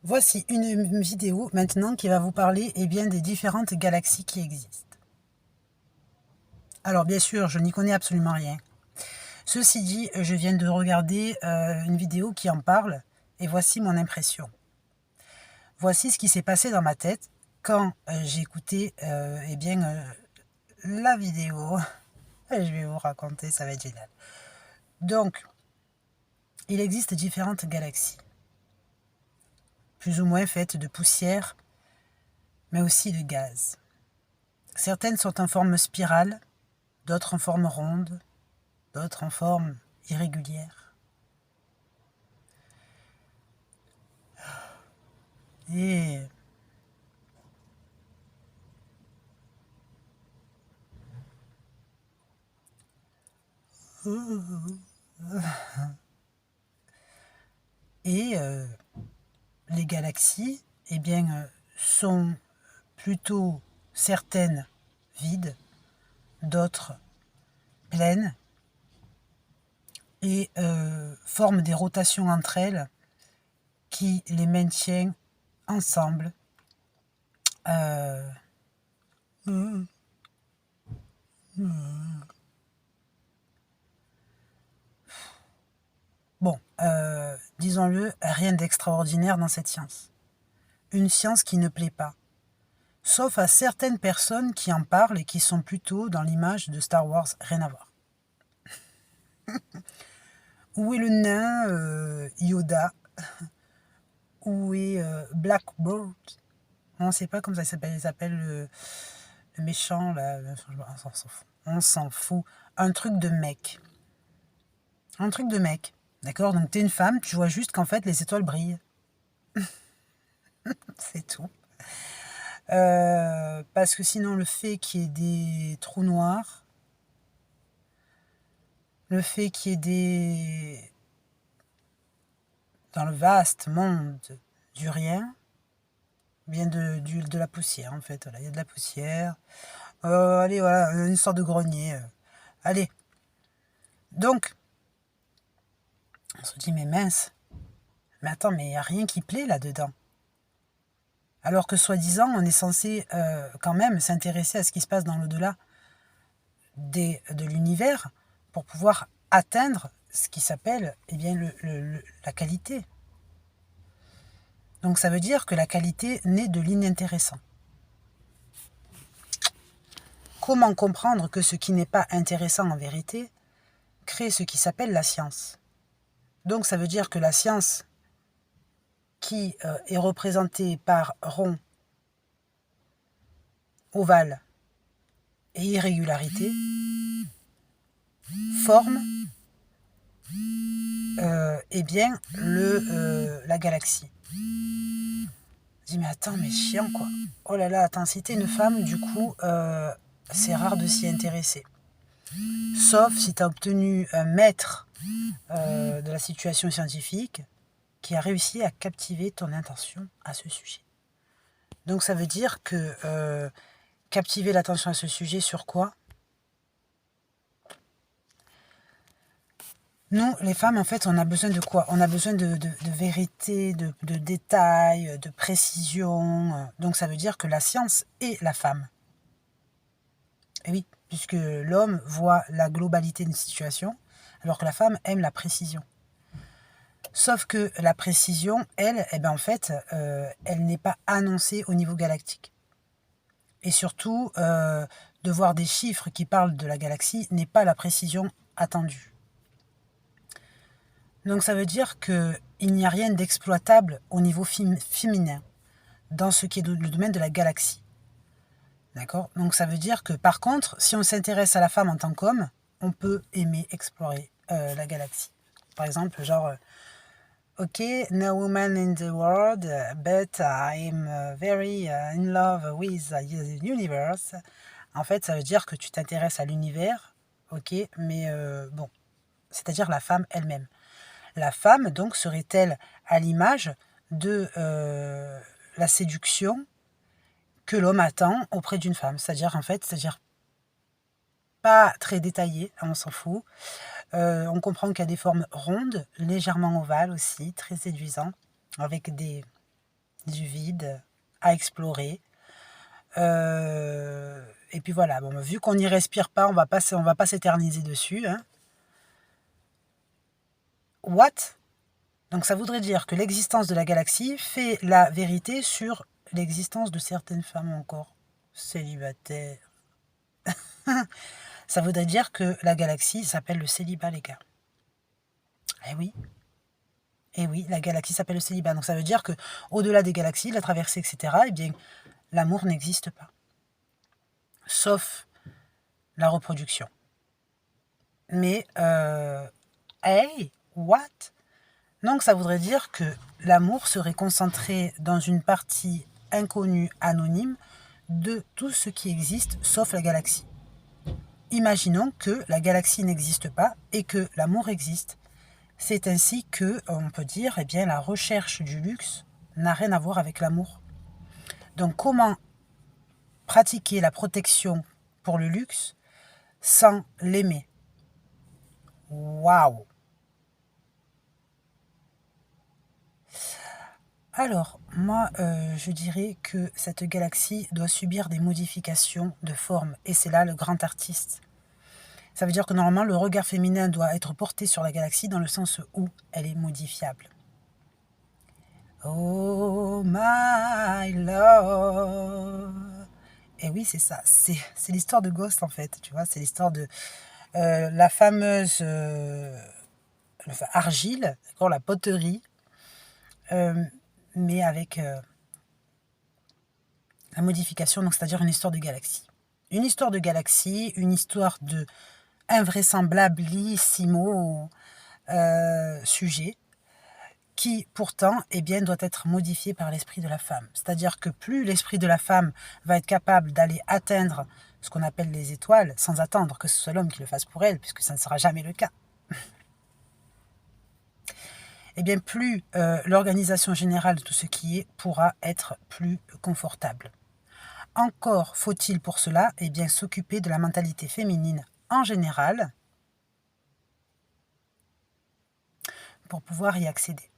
Voici une vidéo maintenant qui va vous parler bien, des différentes galaxies qui existent. Alors bien sûr, je n'y connais absolument rien. Ceci dit, je viens de regarder une vidéo qui en parle et voici mon impression. Voici ce qui s'est passé dans ma tête quand j'ai écouté la vidéo. Je vais vous raconter, ça va être génial. Donc, il existe différentes galaxies, plus ou moins faites de poussière, mais aussi de gaz. Certaines sont en forme spirale, d'autres en forme ronde, d'autres en forme irrégulière. Et et les galaxies, sont plutôt certaines vides, d'autres pleines, et forment des rotations entre elles qui les maintiennent ensemble. Bon, disons-le, rien d'extraordinaire dans cette science. Une science qui ne plaît pas. Sauf à certaines personnes qui en parlent et qui sont plutôt dans l'image de Star Wars, rien à voir. Où est le nain Yoda? Où est Blackbird? On ne sait pas comment ça s'appelle. Il s'appelle le méchant, là. On s'en fout. On s'en fout. Un truc de mec. Un truc de mec. D'accord? Donc t'es une femme, tu vois juste qu'en fait les étoiles brillent. C'est tout. Parce que sinon, le fait qu'il y ait des trous noirs, le fait qu'il y ait dans le vaste monde du rien, vient de la poussière, en fait. Voilà, il y a de la poussière. Allez, voilà, une sorte de grenier. Allez. Donc, on se dit, mais mince. Mais attends, mais il n'y a rien qui plaît là-dedans. Alors que, soi-disant, on est censé quand même s'intéresser à ce qui se passe dans l'au-delà de l'univers pour pouvoir atteindre ce qui s'appelle la qualité. Donc ça veut dire que la qualité naît de l'inintéressant. Comment comprendre que ce qui n'est pas intéressant en vérité crée ce qui s'appelle la science? Donc ça veut dire que la science qui est représentée par rond, ovale et irrégularité forme la galaxie. Je dis mais attends, mais chiant quoi. Oh là là, attends, si t'es une femme, du coup, c'est rare de s'y intéresser. Sauf si t'as obtenu un maître de la situation scientifique qui a réussi à captiver ton attention à ce sujet. Donc ça veut dire que captiver l'attention à ce sujet sur quoi? Nous, les femmes, en fait, on a besoin de quoi? On a besoin de vérité, de détails, de précision. Donc ça veut dire que la science est la femme. Et oui, puisque l'homme voit la globalité d'une situation, alors que la femme aime la précision. Sauf que la précision, elle, elle n'est pas annoncée au niveau galactique. Et surtout, de voir des chiffres qui parlent de la galaxie n'est pas la précision attendue. Donc ça veut dire qu'il n'y a rien d'exploitable au niveau féminin, dans ce qui est le domaine de la galaxie. D'accord? Donc ça veut dire que par contre, si on s'intéresse à la femme en tant qu'homme, on peut aimer explorer la galaxie. Par exemple, genre, ok, no woman in the world, but I'm very in love with the universe. En fait, ça veut dire que tu t'intéresses à l'univers, ok, mais bon, c'est-à-dire la femme elle-même. La femme, donc, serait-elle à l'image de la séduction que l'homme attend auprès d'une femme? C'est-à-dire pas très détaillé, on s'en fout. On comprend qu'il y a des formes rondes, légèrement ovales aussi, très séduisant, avec des du vide à explorer. Et puis voilà, bon, vu qu'on n'y respire pas, on va pas s'éterniser dessus. Hein. What? Donc ça voudrait dire que l'existence de la galaxie fait la vérité sur l'existence de certaines femmes encore célibataires. Ça voudrait dire que la galaxie s'appelle le célibat, les gars. Eh oui. Eh oui, la galaxie s'appelle le célibat. Donc ça veut dire que au-delà des galaxies, la traversée, etc., eh bien, l'amour n'existe pas. Sauf la reproduction. Mais, hey, what? Donc ça voudrait dire que l'amour serait concentré dans une partie inconnue, anonyme, de tout ce qui existe, sauf la galaxie. Imaginons que la galaxie n'existe pas et que l'amour existe. C'est ainsi que, on peut dire, eh bien, la recherche du luxe n'a rien à voir avec l'amour. Donc comment pratiquer la protection pour le luxe sans l'aimer? Waouh! Alors, moi, je dirais que cette galaxie doit subir des modifications de forme, et c'est là le grand artiste. Ça veut dire que normalement, le regard féminin doit être porté sur la galaxie dans le sens où elle est modifiable. Oh my love. Et oui, c'est ça. C'est l'histoire de Ghost, en fait. Tu vois, c'est l'histoire de la fameuse argile, la poterie, mais avec la modification, donc c'est-à-dire une histoire de galaxie. Une histoire de galaxie, une histoire de invraisemblablissimo sujet qui pourtant eh bien, doit être modifié par l'esprit de la femme. C'est-à-dire que plus l'esprit de la femme va être capable d'aller atteindre ce qu'on appelle les étoiles, sans attendre que ce soit l'homme qui le fasse pour elle, puisque ça ne sera jamais le cas, eh bien plus l'organisation générale de tout ce qui est pourra être plus confortable. Encore faut-il pour cela eh bien, s'occuper de la mentalité féminine en général pour pouvoir y accéder.